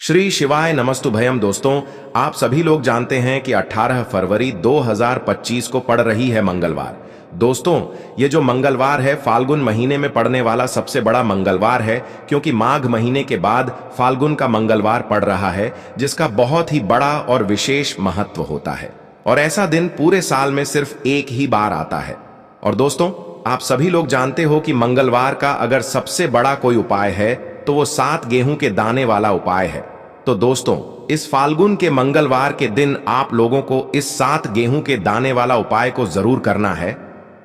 श्री शिवाय नमस्तुभयम। दोस्तों, आप सभी लोग जानते हैं कि 18 फरवरी 2025 को पड़ रही है मंगलवार। दोस्तों, ये जो मंगलवार है फाल्गुन महीने में पड़ने वाला सबसे बड़ा मंगलवार है, क्योंकि माघ महीने के बाद फाल्गुन का मंगलवार पड़ रहा है, जिसका बहुत ही बड़ा और विशेष महत्व होता है। और ऐसा दिन पूरे साल में सिर्फ एक ही बार आता है। और दोस्तों, आप सभी लोग जानते हो कि मंगलवार का अगर सबसे बड़ा कोई उपाय है तो वो 7 गेहूं के दाने वाला उपाय है। तो दोस्तों, इस फाल्गुन के मंगलवार के दिन आप लोगों को इस 7 गेहूं के दाने वाला उपाय को जरूर करना है।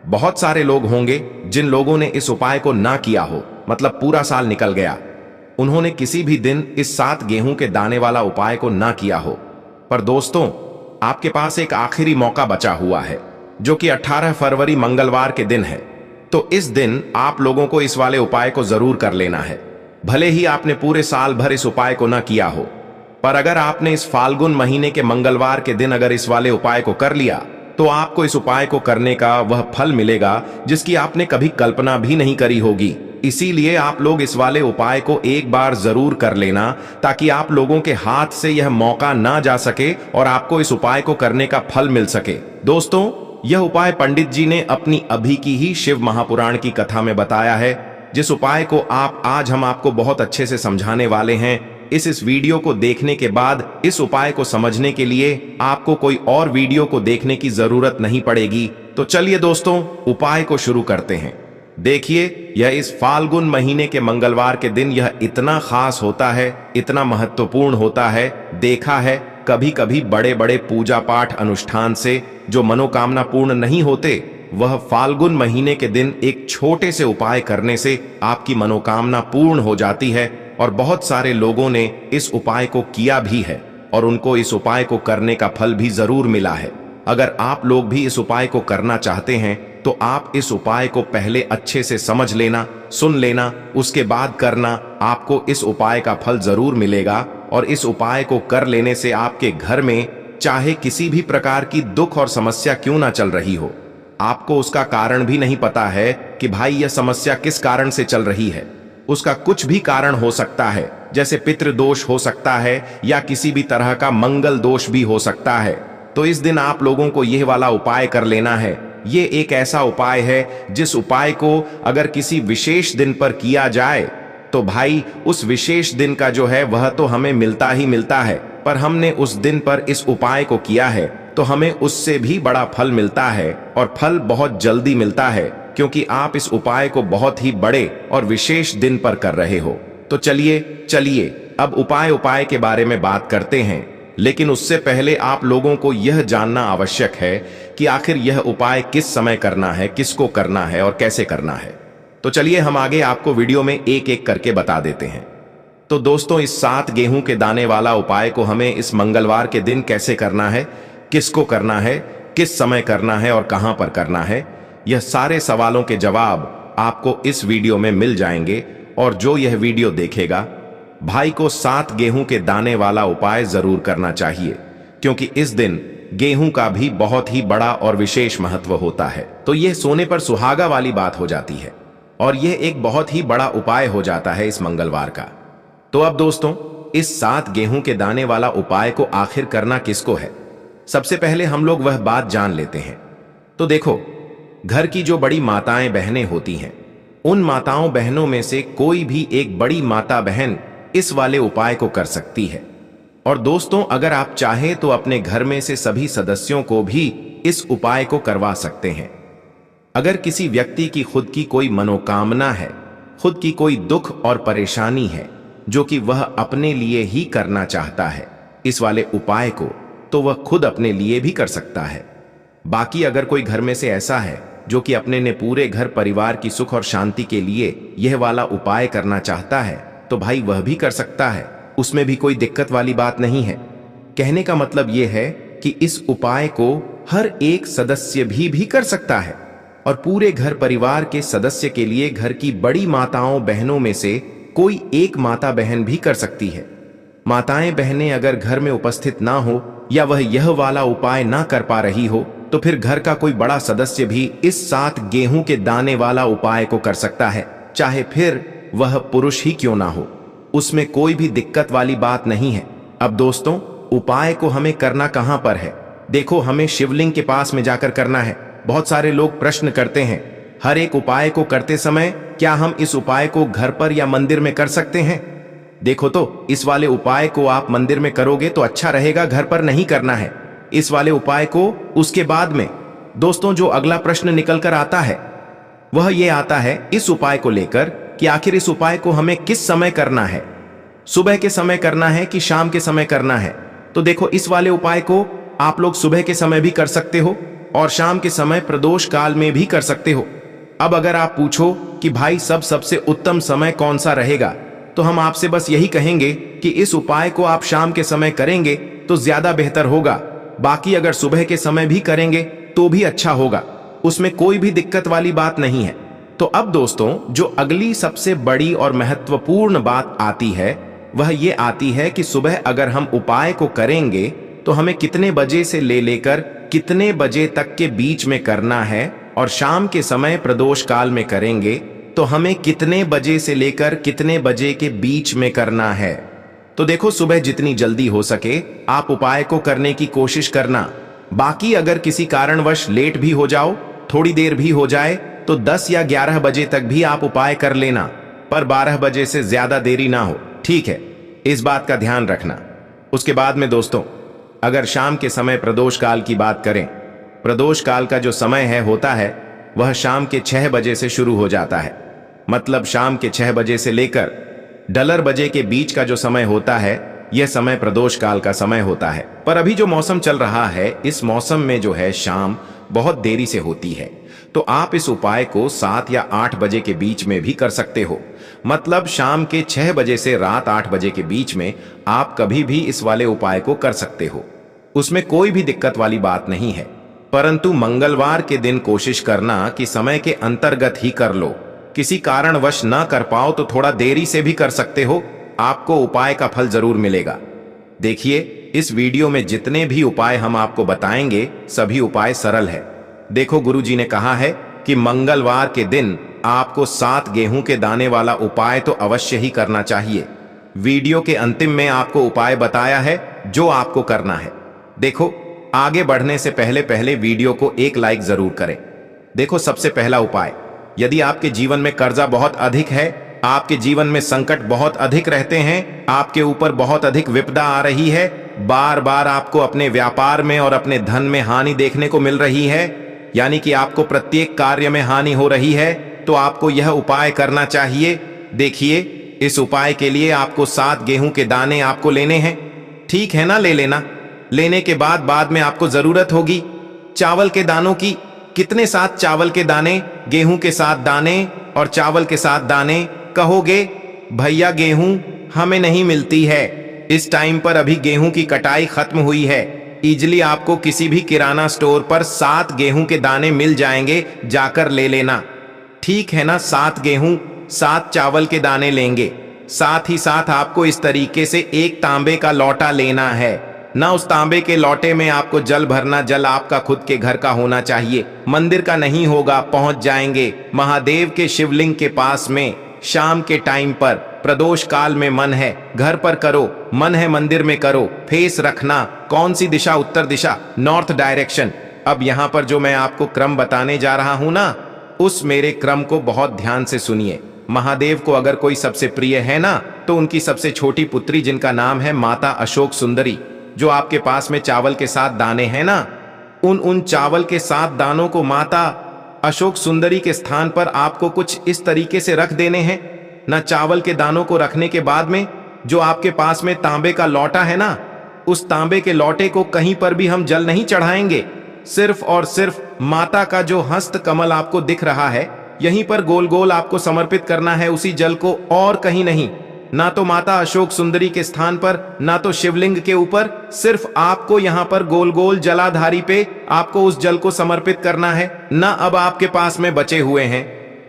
बहुत सारे लोग होंगे जिन लोगों ने इस उपाय को ना किया हो, मतलब पूरा साल निकल गया, उन्होंने किसी भी दिन इस 7 गेहूं के दाने वाला उपाय को ना किया हो। पर दोस्तों, आपके पास एक आखिरी मौका बचा हुआ है, जो कि 18 फरवरी मंगलवार के दिन है। तो इस दिन आप लोगों को इस वाले उपाय को जरूर कर लेना है। भले ही आपने पूरे साल भर इस उपाय को ना किया हो, पर अगर आपने इस फाल्गुन महीने के मंगलवार के दिन अगर इस वाले उपाय को कर लिया, तो आपको इस उपाय को करने का वह फल मिलेगा जिसकी आपने कभी कल्पना भी नहीं करी होगी। इसीलिए आप लोग इस वाले उपाय को एक बार जरूर कर लेना, ताकि आप लोगों के हाथ से यह मौका ना जा सके और आपको इस उपाय को करने का फल मिल सके। दोस्तों, यह उपाय पंडित जी ने अपनी अभी की ही शिव महापुराण की कथा में बताया है, जिस उपाय को आज हम आपको बहुत अच्छे से समझाने वाले हैं। इस वीडियो को देखने के बाद इस उपाय को समझने के लिए आपको कोई और वीडियो को देखने की जरूरत नहीं पड़ेगी। तो चलिए दोस्तों, उपाय को शुरू करते हैं। देखिए, यह इस फाल्गुन महीने के मंगलवार के दिन यह इतना खास होता है, इतना महत्वपूर्ण होता है। देखा है कभी कभी बड़े बड़े पूजा पाठ अनुष्ठान से जो मनोकामना पूर्ण नहीं होते, वह फाल्गुन महीने के दिन एक छोटे से उपाय करने से आपकी मनोकामना पूर्ण हो जाती है। और बहुत सारे लोगों ने इस उपाय को किया भी है और उनको इस उपाय को करने का फल भी जरूर मिला है। अगर आप लोग भी इस उपाय को करना चाहते हैं तो आप इस उपाय को पहले अच्छे से समझ लेना, सुन लेना, उसके बाद करना। आपको इस उपाय का फल जरूर मिलेगा। और इस उपाय को कर लेने से आपके घर में चाहे किसी भी प्रकार की दुख और समस्या क्यों ना चल रही हो, आपको उसका कारण भी नहीं पता है कि भाई यह समस्या किस कारण से चल रही है, उसका कुछ भी कारण हो सकता है, जैसे पितृदोष हो सकता है या किसी भी तरह का मंगल दोष भी हो सकता है। तो इस दिन आप लोगों को यह वाला उपाय कर लेना है। ये एक ऐसा उपाय है जिस उपाय को अगर किसी विशेष दिन पर किया जाए तो भाई उस विशेष दिन का जो है वह तो हमें मिलता ही मिलता है, पर हमने उस दिन पर इस उपाय को किया है तो हमें उससे भी बड़ा फल मिलता है। और फल बहुत जल्दी मिलता है, क्योंकि आप इस उपाय को बहुत ही बड़े और विशेष दिन पर कर रहे हो। तो चलिए अब उपाय के बारे में बात करते हैं। लेकिन उससे पहले आप लोगों को यह जानना आवश्यक है कि आखिर यह उपाय किस समय करना है, किसको करना है और कैसे करना है। तो चलिए हम आगे आपको वीडियो में एक एक करके बता देते हैं। तो दोस्तों, इस 7 गेहूं के दाने वाला उपाय को हमें इस मंगलवार के दिन कैसे करना है, किसको करना है, किस समय करना है और कहां पर करना है, यह सारे सवालों के जवाब आपको इस वीडियो में मिल जाएंगे। और जो यह वीडियो देखेगा, भाई को 7 गेहूं के दाने वाला उपाय जरूर करना चाहिए, क्योंकि इस दिन गेहूं का भी बहुत ही बड़ा और विशेष महत्व होता है। तो यह सोने पर सुहागा वाली बात हो जाती है और यह एक बहुत ही बड़ा उपाय हो जाता है इस मंगलवार का। तो अब दोस्तों, इस 7 गेहूं के दाने वाला उपाय को आखिर करना किसको है, सबसे पहले हम लोग वह बात जान लेते हैं। तो देखो, घर की जो बड़ी माताएं बहनें होती हैं, उन माताओं बहनों में से कोई भी एक बड़ी माता बहन इस वाले उपाय को कर सकती है। और दोस्तों, अगर आप चाहें तो अपने घर में से सभी सदस्यों को भी इस उपाय को करवा सकते हैं। अगर किसी व्यक्ति की खुद की कोई मनोकामना है, खुद की कोई दुख और परेशानी है जो कि वह अपने लिए ही करना चाहता है इस वाले उपाय को, तो वह खुद अपने लिए भी कर सकता है। बाकी अगर कोई घर में से ऐसा है जो कि अपने ने पूरे घर परिवार की सुख और शांति के लिए यह वाला उपाय करना चाहता है, तो भाई वह भी कर सकता है, उसमें भी कोई दिक्कत वाली बात नहीं है। कहने का मतलब यह है कि इस उपाय को हर एक सदस्य भी कर सकता है और पूरे घर परिवार के सदस्य के लिए घर की बड़ी माताओं बहनों में से कोई एक माता बहन भी कर सकती है। माताएं बहनें अगर घर में उपस्थित ना हो या वह यह वाला उपाय ना कर पा रही हो, तो फिर घर का कोई बड़ा सदस्य भी इस 7 गेहूं के दाने वाला उपाय को कर सकता है, चाहे फिर वह पुरुष ही क्यों ना हो। उसमें कोई भी दिक्कत वाली बात नहीं है। अब दोस्तों, उपाय को हमें करना कहां पर है? देखो, हमें शिवलिंग के पास में जाकर करना है। बहुत सारे लोग प्रश्न करते हैं, हर एक उपाय को करते समय क्या हम इस उपाय को घर पर या मंदिर में कर सकते हैं? देखो, तो इस वाले उपाय को आप मंदिर में करोगे तो अच्छा रहेगा, घर पर नहीं करना है इस वाले उपाय को। उसके बाद में दोस्तों जो अगला प्रश्न निकल कर आता है वह यह आता है इस उपाय को लेकर कि आखिर इस उपाय को हमें किस समय करना है, सुबह के समय करना है कि शाम के समय करना है? तो देखो, इस वाले उपाय को आप लोग सुबह के समय भी कर सकते हो और शाम के समय प्रदोष काल में भी कर सकते हो। अब अगर आप पूछो कि भाई सबसे उत्तम समय कौन सा रहेगा, तो हम आपसे बस यही कहेंगे कि इस उपाय को आप शाम के समय करेंगे तो ज्यादा बेहतर होगा। बाकी अगर सुबह के समय भी करेंगे तो भी अच्छा होगा, उसमें कोई भी दिक्कत वाली बात नहीं है। तो अब दोस्तों जो अगली सबसे बड़ी और महत्वपूर्ण बात आती है वह ये आती है कि सुबह अगर हम उपाय को करेंगे तो हमें कितने बजे से लेकर कितने बजे तक के बीच में करना है, और शाम के समय प्रदोष काल में करेंगे तो हमें कितने बजे से लेकर कितने बजे के बीच में करना है। तो देखो, सुबह जितनी जल्दी हो सके आप उपाय को करने की कोशिश करना। बाकी अगर किसी कारणवश लेट भी हो जाओ, थोड़ी देर भी हो जाए, तो 10 या 11 बजे तक भी आप उपाय कर लेना, पर 12 बजे से ज्यादा देरी ना हो, ठीक है? इस बात का ध्यान रखना। उसके बाद में दोस्तों, अगर शाम के समय प्रदोष काल की बात करें, प्रदोष काल का जो समय है होता है वह शाम के 6 बजे से शुरू हो जाता है। मतलब शाम के 6 बजे से लेकर डलर बजे के बीच का जो समय होता है यह समय प्रदोष काल का समय होता है। पर अभी जो मौसम चल रहा है, इस मौसम में जो है शाम बहुत देरी से होती है, तो आप इस उपाय को 7 या 8 बजे के बीच में भी कर सकते हो। मतलब शाम के 6 बजे से रात 8 बजे के बीच में आप कभी भी इस वाले उपाय को कर सकते हो, उसमें कोई भी दिक्कत वाली बात नहीं है। परंतु मंगलवार के दिन कोशिश करना कि समय के अंतर्गत ही कर लो। किसी कारणवश ना कर पाओ तो थोड़ा देरी से भी कर सकते हो, आपको उपाय का फल जरूर मिलेगा। देखिए, इस वीडियो में जितने भी उपाय हम आपको बताएंगे सभी उपाय सरल है। देखो, गुरुजी ने कहा है कि मंगलवार के दिन आपको 7 गेहूं के दाने वाला उपाय तो अवश्य ही करना चाहिए। वीडियो के अंतिम में आपको उपाय बताया है जो आपको करना है। देखो, आगे बढ़ने से पहले वीडियो को एक लाइक जरूर करें। देखो, सबसे पहला उपाय, यदि आपके जीवन में कर्जा बहुत अधिक है, आपके जीवन में संकट बहुत अधिक रहते हैं, आपके ऊपर बहुत अधिक विपदा आ रही है, बार बार आपको अपने व्यापार में और अपने धन में हानि देखने को मिल रही है, यानी कि आपको प्रत्येक कार्य में हानि हो रही है, तो आपको यह उपाय करना चाहिए। देखिए, इस उपाय के लिए आपको 7 गेहूं के दाने आपको लेने हैं, ठीक है ना? ले लेना। लेने के बाद में आपको जरूरत होगी चावल के दानों की। कितने? 7 चावल के दाने, गेहूं के 7 दाने और चावल के 7 दाने। कहोगे भैया गेहूं हमें नहीं मिलती है, इस टाइम पर अभी गेहूं की कटाई खत्म हुई है। इजली आपको किसी भी किराना स्टोर पर 7 गेहूं के दाने मिल जाएंगे, जाकर ले लेना, ठीक है ना? 7 गेहूं 7 चावल के दाने लेंगे, साथ ही साथ आपको इस तरीके से एक तांबे का लोटा लेना है ना। उस तांबे के लोटे में आपको जल भरना, जल आपका खुद के घर का होना चाहिए, मंदिर का नहीं होगा। पहुंच जाएंगे महादेव के शिवलिंग के पास में शाम के टाइम पर। प्रदोष काल में मन है घर पर करो, मन है मंदिर में करो। फेस रखना, कौन सी दिशा? उत्तर दिशा, नॉर्थ डायरेक्शन। अब यहां पर जो मैं आपको क्रम बताने जा रहा हूं ना, उस मेरे क्रम को बहुत ध्यान से सुनिए। महादेव को अगर कोई सबसे प्रिय है ना, तो उनकी सबसे छोटी पुत्री जिनका नाम है माता अशोक सुंदरी, जो आपके पास में चावल के 7 दाने हैं ना, उन चावल के 7 दानों को माता अशोक सुंदरी के स्थान पर आपको कुछ इस तरीके से रख देने हैं ना। चावल के दानों को रखने के बाद में जो आपके पास में तांबे का लोटा है ना, उस तांबे के लोटे को कहीं पर भी हम जल नहीं चढ़ाएंगे, सिर्फ और सिर्फ माता का जो हस्त कमल आपको दिख रहा है यहीं पर गोल गोल आपको समर्पित करना है उसी जल को, और कहीं नहीं। ना तो माता अशोक सुंदरी के स्थान पर, ना तो शिवलिंग के ऊपर, सिर्फ आपको यहां पर गोल गोल जलाधारी पे आपको उस जल को समर्पित करना है ना। अब आपके पास में बचे हुए हैं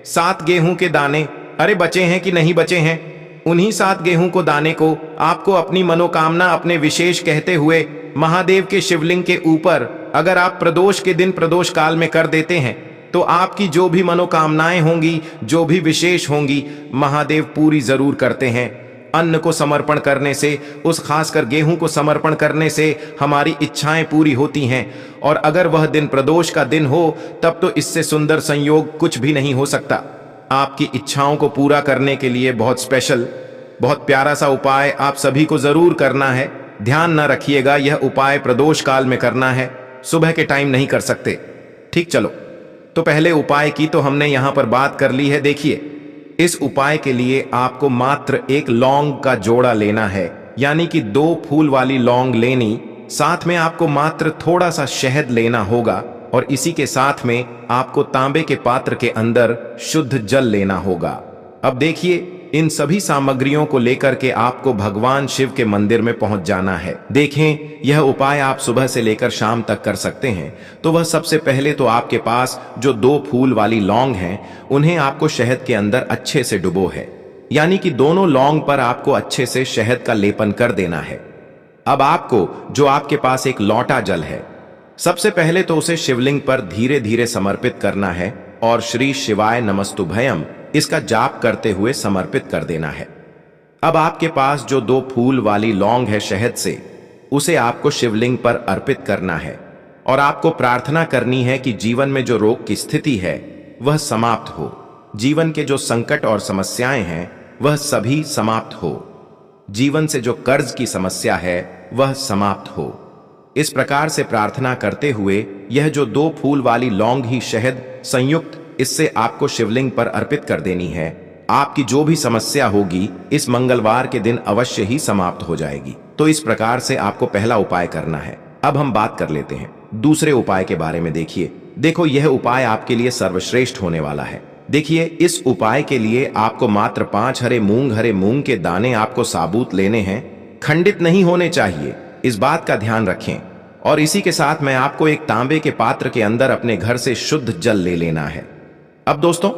7 गेहूं के दाने। अरे बचे हैं कि नहीं बचे हैं? उन्हीं 7 गेहूं को दाने को आपको अपनी मनोकामना, अपने विशेष कहते हुए महादेव के शिवलिंग के ऊपर अगर आप प्रदोष के दिन प्रदोष काल में कर देते हैं तो आपकी जो भी मनोकामनाएं होंगी, जो भी विशेष होंगी, महादेव पूरी जरूर करते हैं। अन्न को समर्पण करने से, उस खासकर गेहूं को समर्पण करने से हमारी इच्छाएं पूरी होती हैं। और अगर वह दिन प्रदोष का दिन हो तब तो इससे सुंदर संयोग कुछ भी नहीं हो सकता। आपकी इच्छाओं को पूरा करने के लिए बहुत स्पेशल, बहुत प्यारा सा उपाय आप सभी को जरूर करना है। ध्यान न रखिएगा, यह उपाय प्रदोष काल में करना है, सुबह के टाइम नहीं कर सकते। ठीक, चलो तो पहले उपाय की तो हमने यहां पर बात कर ली है। देखिए, इस उपाय के लिए आपको मात्र एक लौंग का जोड़ा लेना है, यानी कि 2 फूल वाली लौंग लेनी। साथ में आपको मात्र थोड़ा सा शहद लेना होगा और इसी के साथ में आपको तांबे के पात्र के अंदर शुद्ध जल लेना होगा। अब देखिए, इन सभी सामग्रियों को लेकर के आपको भगवान शिव के मंदिर में पहुंच जाना है। देखें, यह उपाय आप सुबह से लेकर शाम तक कर सकते हैं। तो वह सबसे पहले तो आपके पास जो 2 फूल वाली लौंग हैं, उन्हें आपको शहद के अंदर अच्छे से डुबो है, यानी कि दोनों लौंग पर आपको अच्छे से शहद का लेपन कर देना है। अब आपको जो आपके पास एक लौटा जल है, सबसे पहले तो उसे शिवलिंग पर धीरे धीरे समर्पित करना है और श्री शिवाय नमस्तुभयम इसका जाप करते हुए समर्पित कर देना है। अब आपके पास जो 2 फूल वाली लौंग है शहद से, उसे आपको शिवलिंग पर अर्पित करना है और आपको प्रार्थना करनी है कि जीवन में जो रोग की स्थिति है वह समाप्त हो, जीवन के जो संकट और समस्याएं हैं वह सभी समाप्त हो, जीवन से जो कर्ज की समस्या है वह समाप्त हो। इस प्रकार से प्रार्थना करते हुए यह जो 2 फूल वाली लौंग ही शहद संयुक्त, इससे आपको शिवलिंग पर अर्पित कर देनी है। आपकी जो भी समस्या होगी इस मंगलवार के दिन अवश्य ही समाप्त हो जाएगी। तो इस प्रकार से आपको पहला उपाय करना है। अब हम बात कर लेते हैं दूसरे उपाय के बारे में। देखिए, देखो, यह उपाय आपके लिए सर्वश्रेष्ठ होने वाला है। देखिए, इस उपाय के लिए आपको मात्र 5 हरे मूंग के दाने आपको साबुत लेने हैं, खंडित नहीं होने चाहिए, इस बात का ध्यान रखें। और इसी के साथ मैं आपको एक तांबे के पात्र के अंदर अपने घर से शुद्ध जल ले लेना है। अब दोस्तों,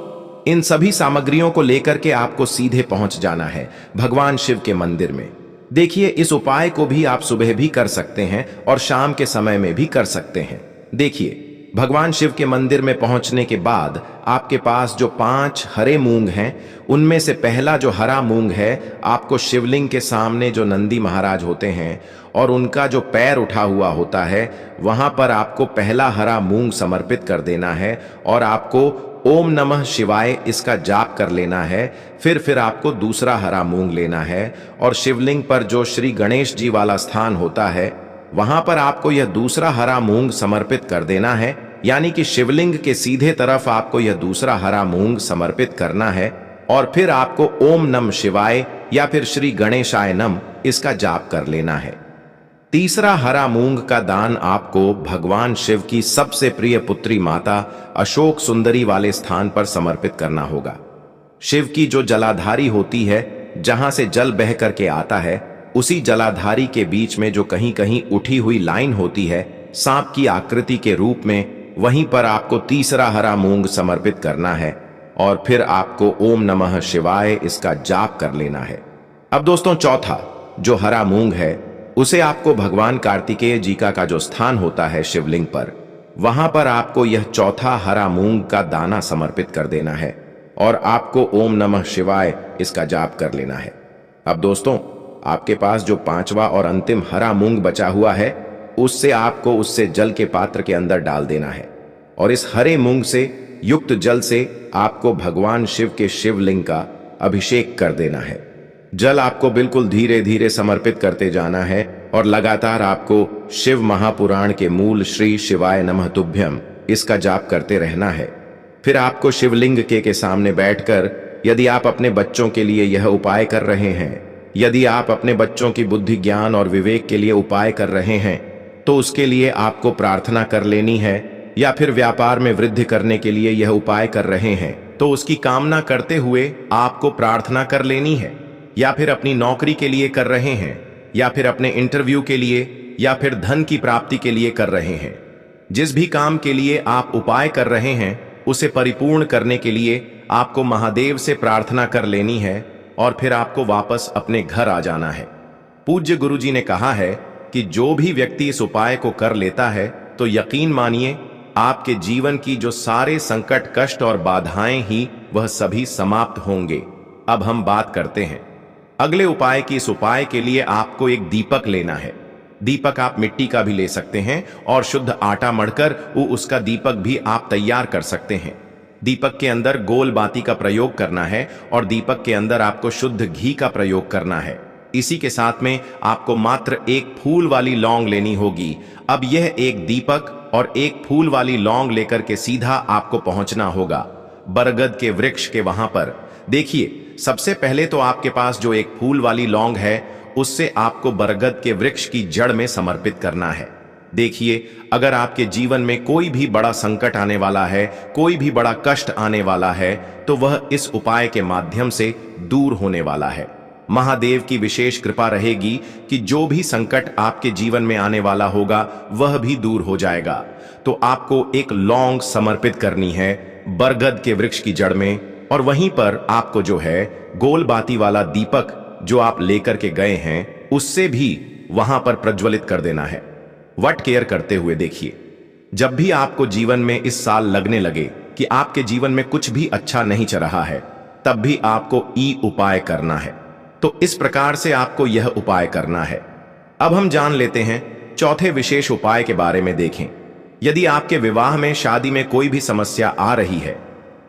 इन सभी सामग्रियों को लेकर के आपको सीधे पहुंच जाना है भगवान शिव के मंदिर में। देखिए, इस उपाय को भी आप सुबह भी कर सकते हैं और शाम के समय में भी कर सकते हैं। देखिए, भगवान शिव के मंदिर में पहुंचने के बाद आपके पास जो 5 हरे मूंग हैं, उनमें से पहला जो हरा मूंग है, आपको शिवलिंग के सामने जो नंदी महाराज होते हैं और उनका जो पैर उठा हुआ होता है, वहां पर आपको पहला हरा मूंग समर्पित कर देना है और आपको ओम नमः शिवाय इसका जाप कर लेना है। फिर आपको दूसरा हरा मूंग लेना है और शिवलिंग पर जो श्री गणेश जी वाला स्थान होता है, वहां पर आपको यह दूसरा हरा मूंग समर्पित कर देना है, यानी कि शिवलिंग के सीधे तरफ आपको यह दूसरा हरा मूंग समर्पित करना है और फिर आपको ओम नमः शिवाय या फिर श्री गणेशाय नम इसका जाप कर लेना है। तीसरा हरा मूंग का दान आपको भगवान शिव की सबसे प्रिय पुत्री माता अशोक सुंदरी वाले स्थान पर समर्पित करना होगा। शिव की जो जलाधारी होती है, जहां से जल बह करके आता है, उसी जलाधारी के बीच में जो कहीं कहीं उठी हुई लाइन होती है सांप की आकृति के रूप में, वहीं पर आपको तीसरा हरा मूंग समर्पित करना है और फिर आपको ओम नमः शिवाय इसका जाप कर लेना है। अब दोस्तों, चौथा जो हरा मूंग है, उसे आपको भगवान कार्तिकेय जी का जो स्थान होता है शिवलिंग पर, वहां पर आपको यह चौथा हरा मूंग का दाना समर्पित कर देना है और आपको ओम नमः शिवाय इसका जाप कर लेना है। अब दोस्तों, आपके पास जो 5वां और अंतिम हरा मूंग बचा हुआ है, उससे आपको उससे जल के पात्र के अंदर डाल देना है और इस हरे मूंग से युक्त जल से आपको भगवान शिव के शिवलिंग का अभिषेक कर देना है। जल आपको बिल्कुल धीरे धीरे समर्पित करते जाना है और लगातार आपको शिव महापुराण के मूल श्री शिवाय नमः तुभ्यम इसका जाप करते रहना है। फिर आपको शिवलिंग के सामने बैठकर, यदि आप अपने बच्चों के लिए यह उपाय कर रहे हैं, यदि आप अपने बच्चों की बुद्धि, ज्ञान और विवेक के लिए उपाय कर रहे हैं, तो उसके लिए आपको प्रार्थना कर लेनी है। या फिर व्यापार में वृद्धि करने के लिए यह उपाय कर रहे हैं, तो उसकी कामना करते हुए आपको प्रार्थना कर लेनी है। या फिर अपनी नौकरी के लिए कर रहे हैं, या फिर अपने इंटरव्यू के लिए, या फिर धन की प्राप्ति के लिए कर रहे हैं, जिस भी काम के लिए आप उपाय कर रहे हैं, उसे परिपूर्ण करने के लिए आपको महादेव से प्रार्थना कर लेनी है और फिर आपको वापस अपने घर आ जाना है। पूज्य गुरुजी ने कहा है कि जो भी व्यक्ति इस उपाय को कर लेता है, तो यकीन मानिए आपके जीवन की जो सारे संकट, कष्ट और बाधाएं ही वह सभी समाप्त होंगे। अब हम बात करते हैं अगले उपाय की इस उपाय के लिए आपको एक दीपक लेना है। दीपक आप मिट्टी का भी ले सकते हैं और शुद्ध आटा मढ़कर उसका दीपक भी आप तैयार कर सकते हैं। दीपक के अंदर गोल बाती का प्रयोग करना है और दीपक के अंदर आपको शुद्ध घी का प्रयोग करना है। इसी के साथ में आपको मात्र एक फूल वाली लौंग लेनी होगी। अब यह एक दीपक और एक फूल वाली लौंग लेकर के सीधा आपको पहुंचना होगा बरगद के वृक्ष के वहां पर। देखिए, सबसे पहले तो आपके पास जो एक फूल वाली लौंग है उससे आपको बरगद के वृक्ष की जड़ में समर्पित करना है। देखिए, अगर आपके जीवन में कोई भी बड़ा संकट आने वाला है, कोई भी बड़ा कष्ट आने वाला है, तो वह इस उपाय के माध्यम से दूर होने वाला है। महादेव की विशेष कृपा रहेगी कि जो भी संकट आपके जीवन में आने वाला होगा वह भी दूर हो जाएगा। तो आपको एक लौंग समर्पित करनी है बरगद के वृक्ष की जड़ में, और वहीं पर आपको जो है गोल बाती वाला दीपक जो आप लेकर के गए हैं उससे भी वहां पर प्रज्वलित कर देना है। वट केयर करते हुए देखिए, जब भी आपको जीवन में इस साल लगने लगे कि आपके जीवन में कुछ भी अच्छा नहीं चल रहा है, तब भी आपको ई उपाय करना है। तो इस प्रकार से आपको यह उपाय करना है। अब हम जान लेते हैं चौथे विशेष उपाय के बारे में। देखें, यदि आपके विवाह में, शादी में कोई भी समस्या आ रही है,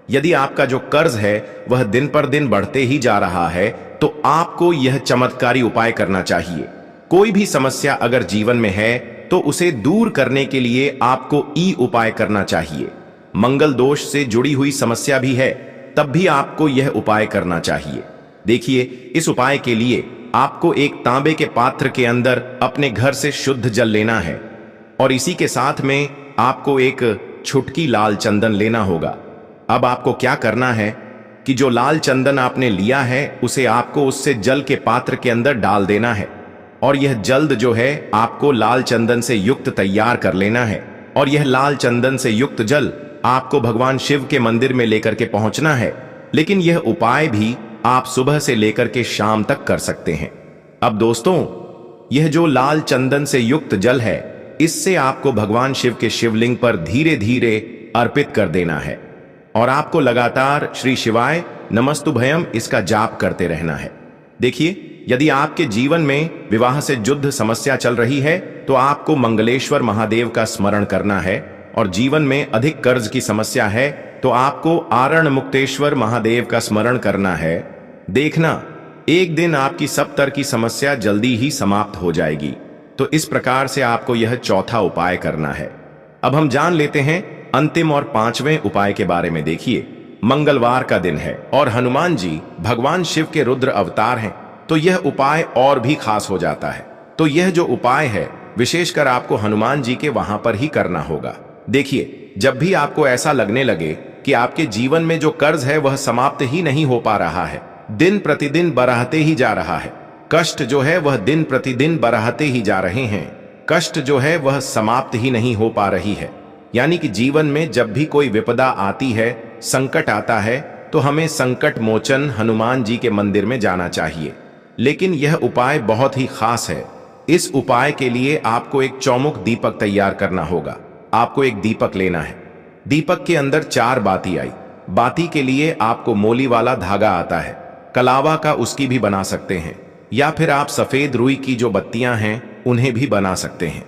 यदि आपका जो कर्ज है वह दिन पर दिन बढ़ते ही जा रहा है, तो आपको यह चमत्कारी उपाय करना चाहिए। कोई भी समस्या अगर जीवन में है तो उसे दूर करने के लिए आपको ई उपाय करना चाहिए। मंगल दोष से जुड़ी हुई समस्या भी है तब भी आपको यह उपाय करना चाहिए। देखिए, इस उपाय के लिए आपको एक तांबे के पात्र के अंदर अपने घर से शुद्ध जल लेना है और इसी के साथ में आपको एक छुटकी लाल चंदन लेना होगा। अब आपको क्या करना है कि जो लाल चंदन आपने लिया है उसे आपको उससे जल के पात्र के अंदर डाल देना है और यह जल्द जो है आपको लाल चंदन से युक्त तैयार कर लेना है। और यह लाल चंदन से युक्त जल आपको भगवान शिव के मंदिर में लेकर के पहुंचना है। लेकिन यह उपाय भी आप सुबह से लेकर के शाम तक कर सकते हैं। अब दोस्तों, यह जो लाल चंदन से युक्त जल है, इससे आपको भगवान शिव के शिवलिंग पर धीरे धीरे अर्पित कर देना है और आपको लगातार श्री शिवाय नमस्तुभयम इसका जाप करते रहना है। देखिए, यदि आपके जीवन में विवाह से युद्ध समस्या चल रही है तो आपको मंगलेश्वर महादेव का स्मरण करना है, और जीवन में अधिक कर्ज की समस्या है तो आपको आरण मुक्तेश्वर महादेव का स्मरण करना है। देखना, एक दिन आपकी सब तरह की समस्या जल्दी ही समाप्त हो जाएगी। तो इस प्रकार से आपको यह चौथा उपाय करना है। अब हम जान लेते हैं अंतिम और पांचवें उपाय के बारे में। देखिए, मंगलवार का दिन है और हनुमान जी भगवान शिव के रुद्र अवतार हैं, तो यह उपाय और भी खास हो जाता है। तो यह जो उपाय है विशेषकर आपको हनुमान जी के वहां पर ही करना होगा। देखिए, जब भी आपको ऐसा लगने लगे कि आपके जीवन में जो कर्ज है वह समाप्त ही नहीं हो पा रहा है, दिन प्रतिदिन बढ़ते ही जा रहा है, कष्ट जो है वह दिन प्रतिदिन बढ़ते ही जा रहे हैं, कष्ट जो है वह समाप्त ही नहीं हो पा रही है, यानी कि जीवन में जब भी कोई विपदा आती है, संकट आता है, तो हमें संकट मोचन हनुमान जी के मंदिर में जाना चाहिए। लेकिन यह उपाय बहुत ही खास है। इस उपाय के लिए आपको एक चौमुख दीपक तैयार करना होगा। आपको एक दीपक लेना है। दीपक के अंदर 4 बाती आई। बाती के लिए आपको मोली वाला धागा आता है, कलावा का उसकी भी बना सकते हैं, या फिर आप सफेद रुई की जो बत्तियां हैं उन्हें भी बना सकते हैं।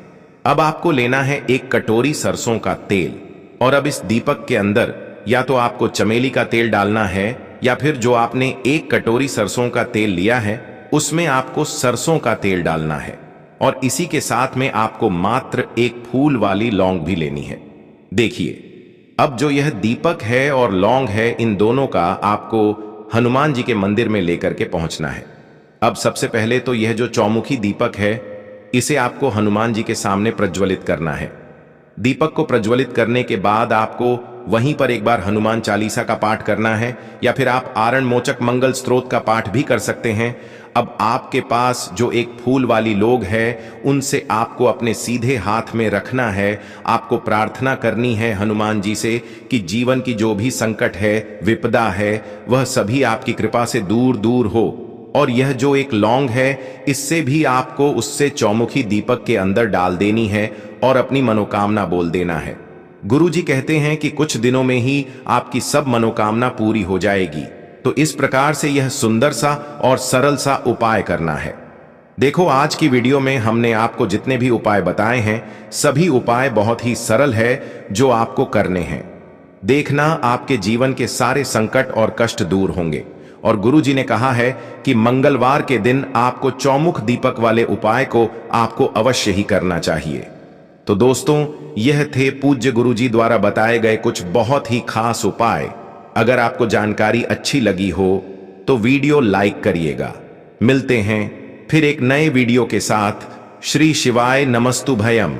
अब आपको लेना है एक कटोरी सरसों का तेल, और अब इस दीपक के अंदर या तो आपको चमेली का तेल डालना है, या फिर जो आपने एक कटोरी सरसों का तेल लिया है उसमें आपको सरसों का तेल डालना है, और इसी के साथ में आपको मात्र एक फूल वाली लौंग भी लेनी है। देखिए, अब जो यह दीपक है और लौंग है, इन दोनों का आपको हनुमान जी के मंदिर में लेकर के पहुंचना है। अब सबसे पहले तो यह जो चौमुखी दीपक है इसे आपको हनुमान जी के सामने प्रज्वलित करना है। दीपक को प्रज्वलित करने के बाद आपको वहीं पर एक बार हनुमान चालीसा का पाठ करना है, या फिर आप आरण मोचक मंगल स्तोत्र का पाठ भी कर सकते हैं। अब आपके पास जो एक फूल वाली लोग है उनसे आपको अपने सीधे हाथ में रखना है। आपको प्रार्थना करनी है हनुमान जी से कि जीवन की जो भी संकट है, विपदा है, वह सभी आपकी कृपा से दूर दूर हो। और यह जो एक लौंग है इससे भी आपको उससे चौमुखी दीपक के अंदर डाल देनी है और अपनी मनोकामना बोल देना है। गुरु जी कहते हैं कि कुछ दिनों में ही आपकी सब मनोकामना पूरी हो जाएगी। तो इस प्रकार से यह सुंदर सा और सरल सा उपाय करना है। देखो, आज की वीडियो में हमने आपको जितने भी उपाय बताए हैं, सभी उपाय बहुत ही सरल है जो आपको करने हैं। देखना, आपके जीवन के सारे संकट और कष्ट दूर होंगे। और गुरुजी ने कहा है कि मंगलवार के दिन आपको चौमुख दीपक वाले उपाय को आपको अवश्य ही करना चाहिए। तो दोस्तों, यह थे पूज्य गुरुजी द्वारा बताए गए कुछ बहुत ही खास उपाय। अगर आपको जानकारी अच्छी लगी हो तो वीडियो लाइक करिएगा। मिलते हैं फिर एक नए वीडियो के साथ। श्री शिवाय नमस्तुभयम।